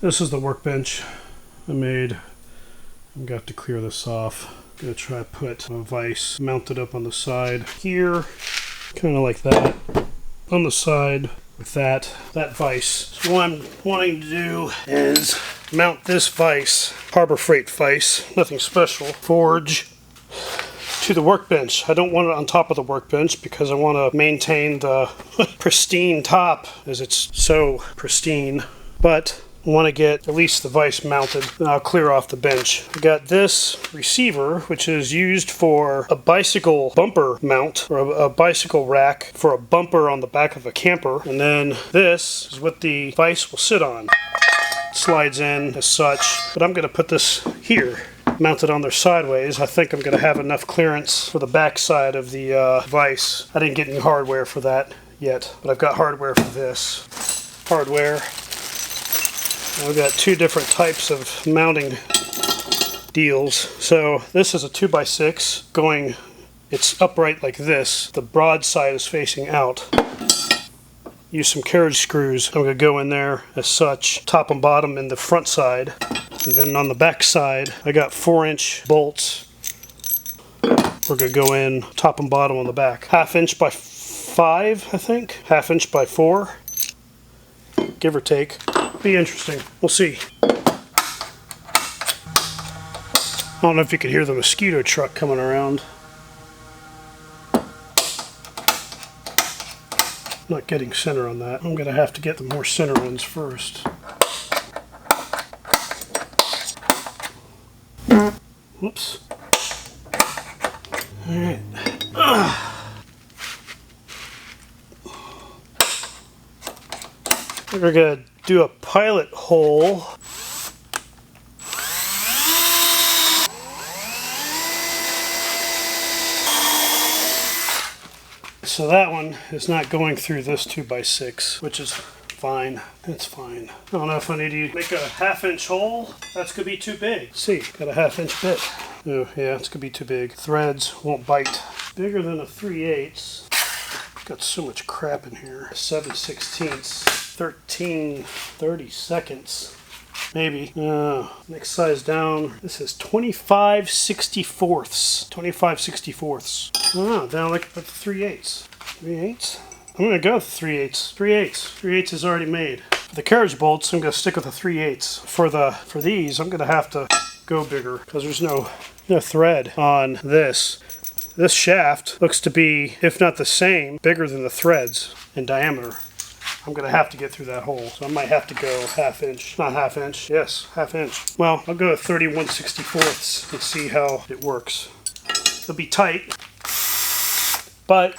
This is the workbench I made. I'm going to have to clear this off. I'm going to try to put a vise mounted up on the side here, kind of like that, on the side with that vise. So what I'm wanting to do is mount this vise, Harbor Freight vise, nothing special, forge to the workbench. I don't want it on top of the workbench because I want to maintain the pristine top as it's so pristine, but I want to get at least the vise mounted, and I'll clear off the bench. I got this receiver, which is used for a bicycle bumper mount, or a bicycle rack for a bumper on the back of a camper. And then this is what the vise will sit on. It slides in as such, but I'm going to put this here, mounted on there sideways. I think I'm going to have enough clearance for the back side of the vise. I didn't get any hardware for that yet, but I've got hardware for this. Hardware. I've got two different types of mounting deals. So this is a 2x6 going, it's upright like this. The broad side is facing out. Use some carriage screws. I'm going to go in there as such, top and bottom in the front side. And then on the back side, I got 4-inch bolts. We're going to go in top and bottom on the back. 1/2 inch by 5, I think. 1/2 inch by 4. Give or take. Be interesting. We'll see. I don't know if you can hear the mosquito truck coming around. Not getting center on that. I'm going to have to get the more center ones first. Whoops. Alright. We're going to do a pilot hole. So that one is not going through this 2x6, which is fine. It's fine. I don't know if I need to make a 1/2 inch hole. That's going to be too big. Let's see, got a 1/2 inch bit. Oh yeah, it's going to be too big. Threads won't bite. Bigger than a 3/8. Got so much crap in here. 7/16. 13/32, maybe. Next size down. This is 25/64. 25/64. Oh, down like the 3/8. 3/8? I'm gonna go with 3/8. 3/8. 3/8 is already made. For the carriage bolts, I'm gonna stick with the 3/8. For these, I'm gonna have to go bigger because there's no thread on this. This shaft looks to be, if not the same, bigger than the threads in diameter. I'm going to have to get through that hole, so I might have to go 1/2 inch. Not 1/2 inch, yes, 1/2 inch. Well, I'll go 31/64 and see how it works. It'll be tight, but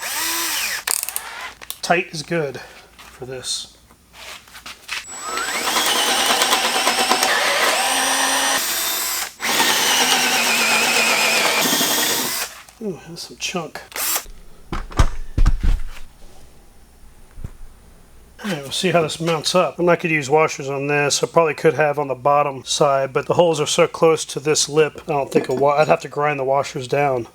tight is good for this. Ooh, that's some chunk. Alright, we'll see how this mounts up. I'm not going to use washers on this. I probably could have on the bottom side, but the holes are so close to this lip, I don't think I'd have to grind the washers down.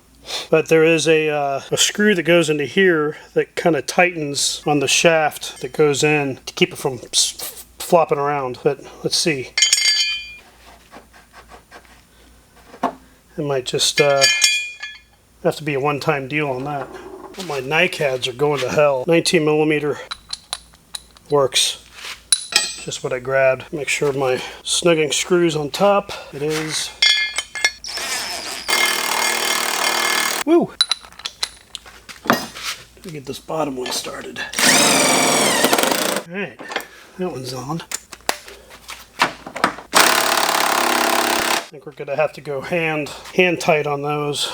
But there is a screw that goes into here that kind of tightens on the shaft that goes in to keep it from flopping around. But let's see. It might just have to be a one-time deal on that. Well, my NiCads are going to hell. 19mm works. Just what I grabbed. Make sure my snugging screws on top. It is. Woo! Let me get this bottom one started. Alright, that one's on. I think we're gonna have to go hand tight on those.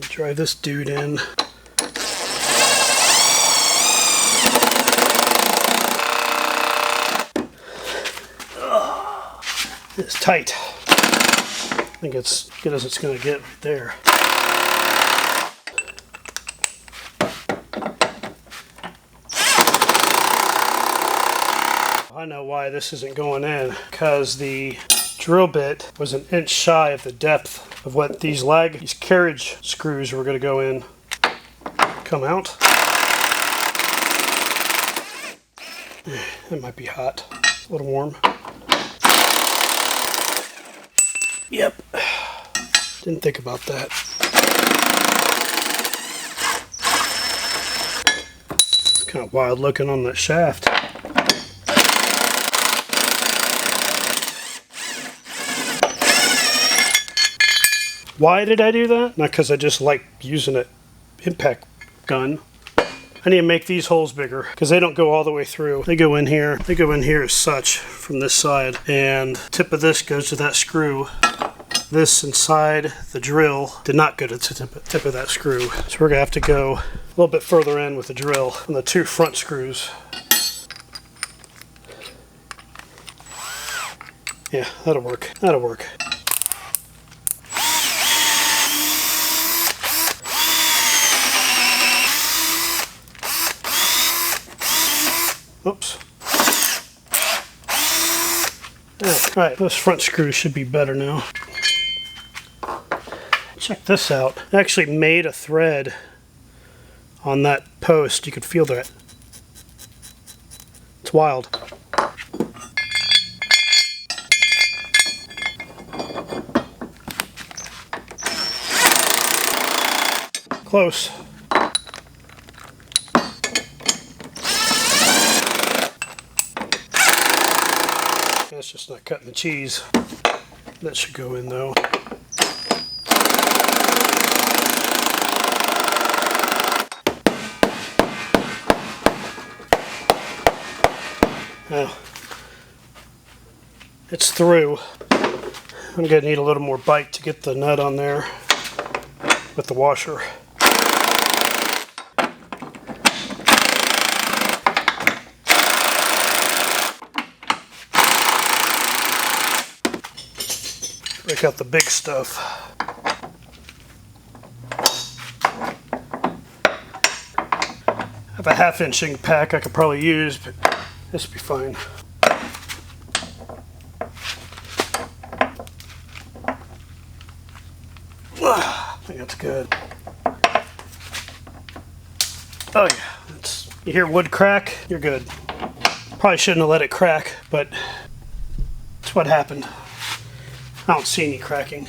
Drive this dude in. It's tight. I think it's as good as it's going to get right there. I know why this isn't going in, because the drill bit was 1 inch shy of the depth of what these carriage screws were going to go in. Come out. It might be hot. It's a little warm. Yep. Didn't think about that. It's kind of wild looking on that shaft. Why did I do that? Not because I just like using an impact gun. I need to make these holes bigger because they don't go all the way through. They go in here. They go in here as such from this side. And the tip of this goes to that screw. This inside the drill did not go to the tip of that screw. So we're going to have to go a little bit further in with the drill on the two front screws. Yeah, that'll work. That'll work. Oops. Alright, those front screws should be better now. Check this out. I actually made a thread on that post. You could feel that. It's wild. Close. That's just not cutting the cheese. That should go in though. Now, it's through. I'm going to need a little more bite to get the nut on there with the washer. Break out the big stuff. I have a 1/2 inch pack I could probably use, but this will be fine. I think that's good. Oh yeah, you hear wood crack, you're good. Probably shouldn't have let it crack, but that's what happened. I don't see any cracking.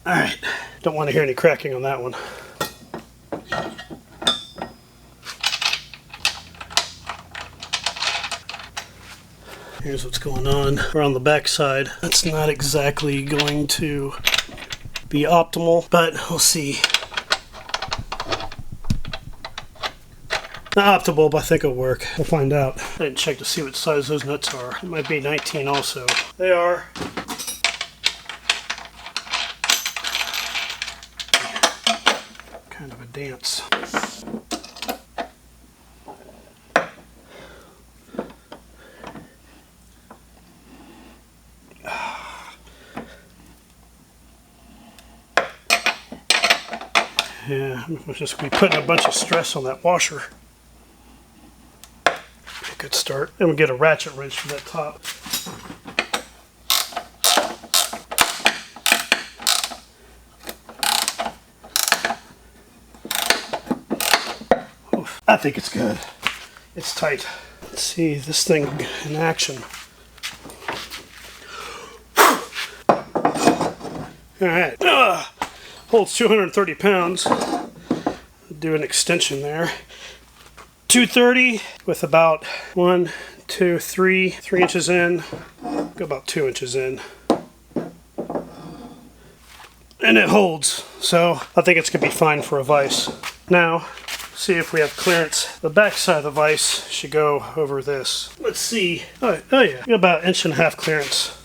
Alright, don't want to hear any cracking on that one. Here's what's going on. We're on the back side. That's not exactly going to be optimal, but we'll see. Not optimal, but I think it'll work. We'll find out. I didn't check to see what size those nuts are. It might be 19 also. They are. Kind of a dance. Yeah, I'm just going to be putting a bunch of stress on that washer. Good start. And we'll get a ratchet wrench for that top. Oof. I think it's good. It's tight. Let's see this thing in action. Alright. Holds 230 pounds. Do an extension there. 230 with about 3 inches in. Go about 2 inches in. And it holds. So I think it's going to be fine for a vise. Now, see if we have clearance. The back side of the vise should go over this. Let's see. Oh yeah. About 1.5 inch clearance.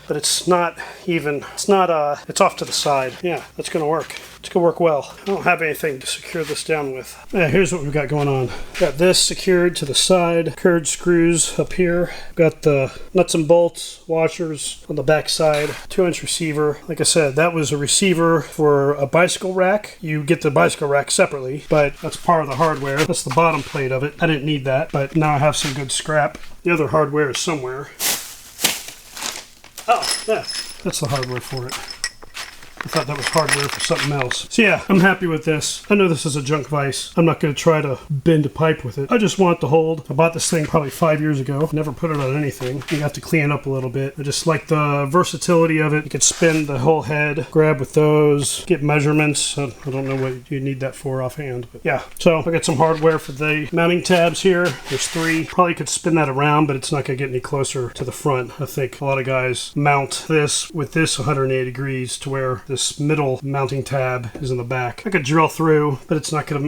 But it's not even, it's off to the side. Yeah, that's going to work. It's going to work well. I don't have anything to secure this down with. Yeah, here's what we've got going on. Got this secured to the side, curved screws up here. Got the nuts and bolts, washers on the back side, 2-inch receiver. Like I said, that was a receiver for a bicycle rack. You get the bicycle rack separately, but that's part of the hardware. That's the bottom plate of it. I didn't need that, but now I have some good scrap. The other hardware is somewhere. Oh, yeah, that's the hardware for it. I thought that was hardware for something else. So yeah, I'm happy with this. I know this is a junk vise. I'm not going to try to bend a pipe with it. I just want it to hold. I bought this thing probably 5 years ago. Never put it on anything. You have to clean it up a little bit. I just like the versatility of it. You could spin the whole head, grab with those, get measurements. I don't know what you need that for offhand, but yeah. So I got some hardware for the mounting tabs here. There's 3. Probably could spin that around, but it's not going to get any closer to the front. I think a lot of guys mount this with this 180 degrees to where this middle mounting tab is in the back. I could drill through, but it's not going to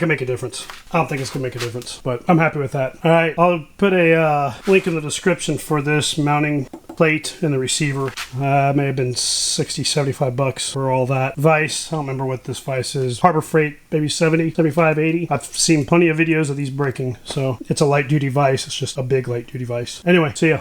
make a difference. I don't think it's going to make a difference, but I'm happy with that. All right, I'll put a link in the description for this mounting plate and the receiver. May have been 60, 75 bucks for all that. Vise, I don't remember what this vise is. Harbor Freight, maybe 70, 75, 80. I've seen plenty of videos of these breaking, so it's a light duty vise. It's just a big light duty vise. Anyway, see ya.